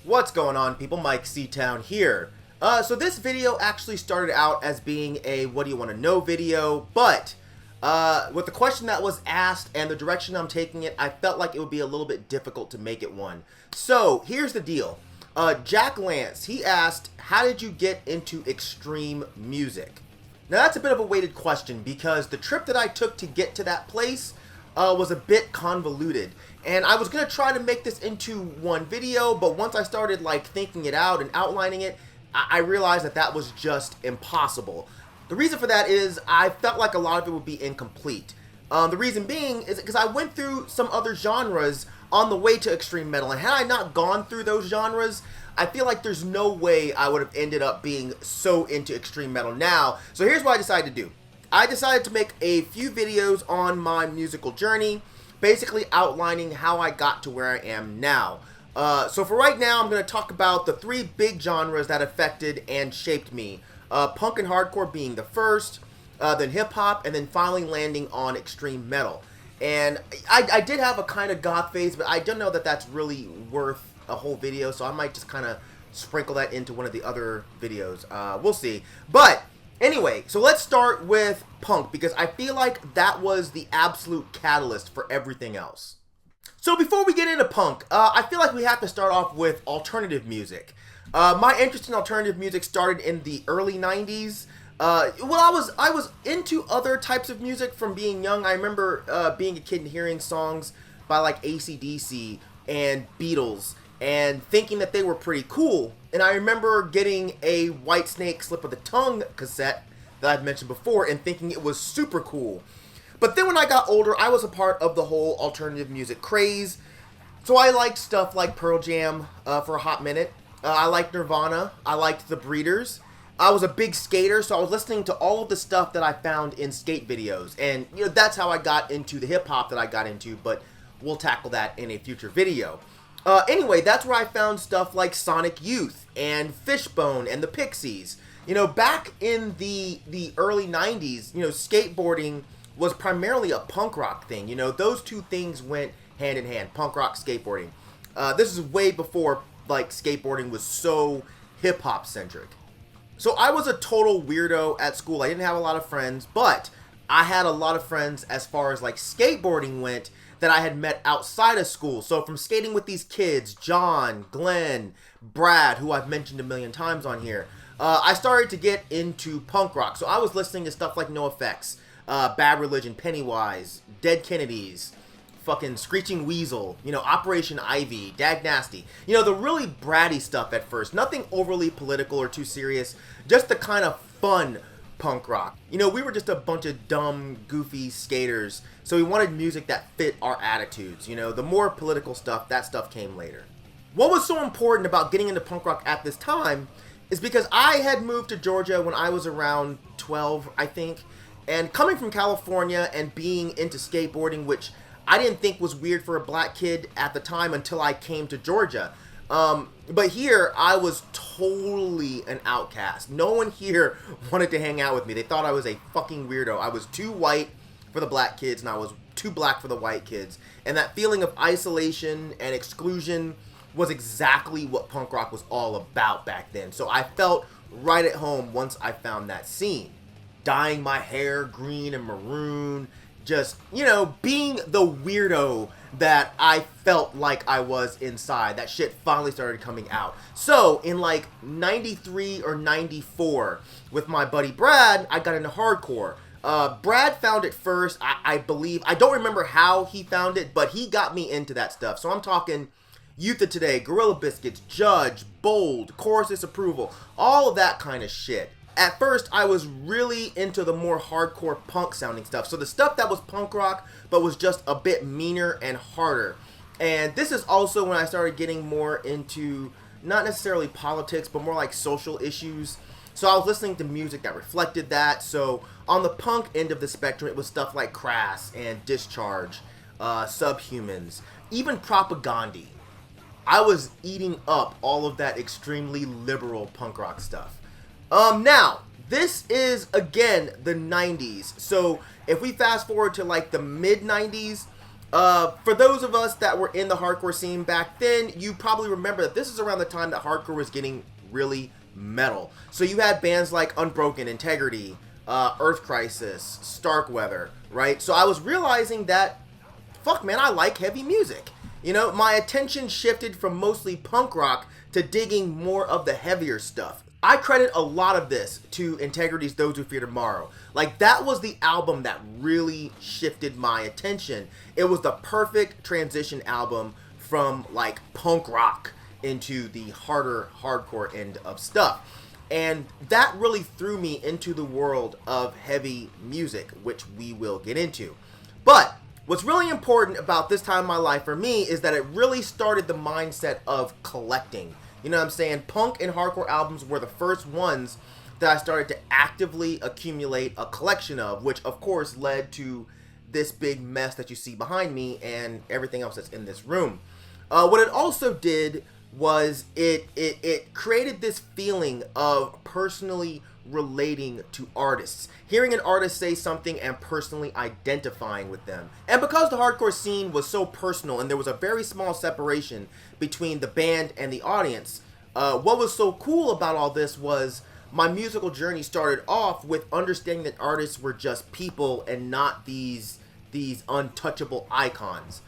What's going on, people? Mike C-Town here. So this video actually started out as being a what do you want to know video, but with the question that was asked and the direction I'm taking it, I felt like it would be a little bit difficult to make it one. So here's the deal. Jack Lance, he asked, how did you get into extreme music? Now that's a bit of a weighted question because the trip that I took to get to that place was a bit convoluted, and I was gonna try to make this into one video, but once I started like thinking it out and outlining it, I realized that that was just impossible. The reason for that is I felt like a lot of it would be incomplete. The reason being is because I went through some other genres on the way to extreme metal, and had I not gone through those genres, I feel like there's no way I would have ended up being so into extreme metal now. So here's what I decided to do. I decided to make a few videos on my musical journey, basically outlining how I got to where I am now. So for right now, I'm going to talk about the three big genres that affected and shaped me. Punk and hardcore being the first, then hip-hop, and then finally landing on extreme metal. And I did have a kind of goth phase, but I don't know that that's really worth a whole video, so I might just kind of sprinkle that into one of the other videos. We'll see. But anyway, so let's start with punk, because I feel like that was the absolute catalyst for everything else. So before we get into punk, I feel like we have to start off with alternative music. My interest in alternative music started in the early 90s. Well, I was into other types of music from being young. I remember being a kid and hearing songs by like AC/DC and Beatles and thinking that they were pretty cool. And I remember getting a Whitesnake Slip of the Tongue cassette that I've mentioned before and thinking it was super cool. But then when I got older, I was a part of the whole alternative music craze. So I liked stuff like Pearl Jam for a hot minute. I liked Nirvana. I liked The Breeders. I was a big skater, so I was listening to all of the stuff that I found in skate videos. And, you know, that's how I got into the hip-hop that I got into, but we'll tackle that in a future video. Anyway, that's where I found stuff like Sonic Youth and Fishbone and the Pixies. You know, back in the early 90s, you know, skateboarding was primarily a punk rock thing. You know, those two things went hand in hand, punk rock, skateboarding. This is way before, like, skateboarding was so hip-hop centric. So I was a total weirdo at school. I didn't have a lot of friends, but I had a lot of friends as far as, like, skateboarding went that I had met outside of school. So from skating with these kids, John, Glenn, Brad, who I've mentioned a million times on here, I started to get into punk rock. So I was listening to stuff like NoFX, Bad Religion, Pennywise, Dead Kennedys, fucking Screeching Weasel, you know, Operation Ivy, Dag Nasty. You know, the really bratty stuff at first. Nothing overly political or too serious. Just the kind of fun punk rock. You know, we were just a bunch of dumb, goofy skaters, so we wanted music that fit our attitudes. You know, the more political stuff, that stuff came later. What was so important about getting into punk rock at this time is because I had moved to Georgia when I was around 12, I think, and coming from California and being into skateboarding, which I didn't think was weird for a black kid at the time until I came to Georgia. But here, I was totally an outcast. No one here wanted to hang out with me. They thought I was a fucking weirdo. I was too white for the black kids, and I was too black for the white kids. And that feeling of isolation and exclusion was exactly what punk rock was all about back then. So I felt right at home once I found that scene. Dyeing my hair green and maroon, just, you know, being the weirdo that I felt like I was inside. That shit finally started coming out. So in like 93 or 94 with my buddy Brad, I got into hardcore. Brad found it first, I believe. I don't remember how he found it, but he got me into that stuff. So I'm talking Youth of Today, Gorilla Biscuits, Judge, Bold, Chorus Disapproval, all of that kind of shit. At first, I was really into the more hardcore punk sounding stuff. So the stuff that was punk rock, but was just a bit meaner and harder. And this is also when I started getting more into, not necessarily politics, but more like social issues. So I was listening to music that reflected that. So on the punk end of the spectrum, it was stuff like Crass and Discharge, Subhumans, even Propagandhi. I was eating up all of that extremely liberal punk rock stuff. Now, this is, again, the 90s. So, if we fast forward to, like, the mid-90s, For those of us that were in the hardcore scene back then, you probably remember that this is around the time that hardcore was getting really metal. So you had bands like Unbroken, Integrity, Earth Crisis, Starkweather, right? So I was realizing that, fuck man, I like heavy music. You know, my attention shifted from mostly punk rock to digging more of the heavier stuff. I credit a lot of this to Integrity's Those Who Fear Tomorrow. Like, that was the album that really shifted my attention. It was the perfect transition album from, like, punk rock into the harder hardcore end of stuff. And that really threw me into the world of heavy music, which we will get into. But what's really important about this time in my life for me is that it really started the mindset of collecting. You know what I'm saying? Punk and hardcore albums were the first ones that I started to actively accumulate a collection of, which of course led to this big mess that you see behind me and everything else that's in this room. What it also did was it created this feeling of personally relating to artists, hearing an artist say something and personally identifying with them. And because the hardcore scene was so personal and there was a very small separation between the band and the audience, what was so cool about all this was my musical journey started off with understanding that artists were just people and not these untouchable icons,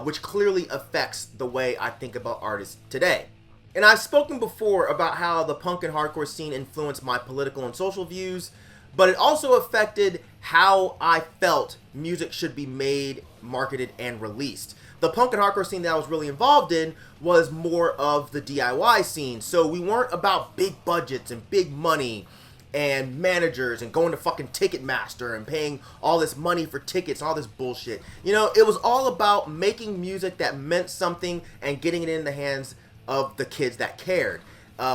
which clearly affects the way I think about artists today. And I've spoken before about how the punk and hardcore scene influenced my political and social views, but it also affected how I felt music should be made, marketed, and released. The punk and hardcore scene that I was really involved in was more of the DIY scene, so we weren't about big budgets and big money and managers and going to fucking Ticketmaster and paying all this money for tickets and all this bullshit. You know, it was all about making music that meant something and getting it in the hands of the kids that cared,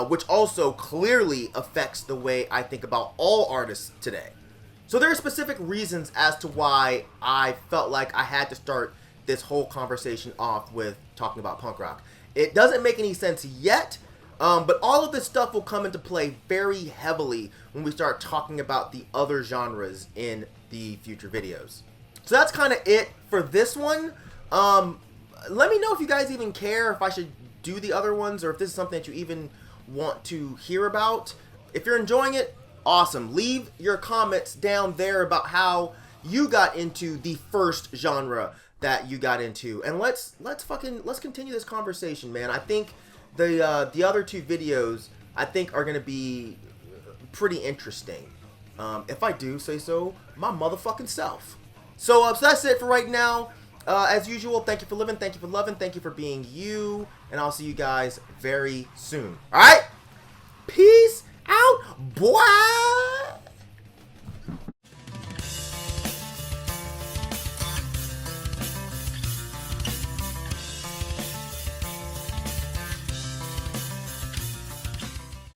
which also clearly affects the way I think about all artists today. So there are specific reasons as to why I felt like I had to start this whole conversation off with talking about punk rock. It doesn't make any sense yet, but all of this stuff will come into play very heavily when we start talking about the other genres in the future videos. So that's kind of it for this one. Let me know if you guys even care if I should do the other ones, or if this is something that you even want to hear about. If you're enjoying it, awesome. Leave your comments down there about how you got into the first genre that you got into, and let's continue this conversation, man. I think the other two videos I think are gonna be pretty interesting, if I do say so my motherfucking self. So that's it for right now. As usual, thank you for living, thank you for loving, thank you for being you, and I'll see you guys very soon. Alright? Peace out, boy!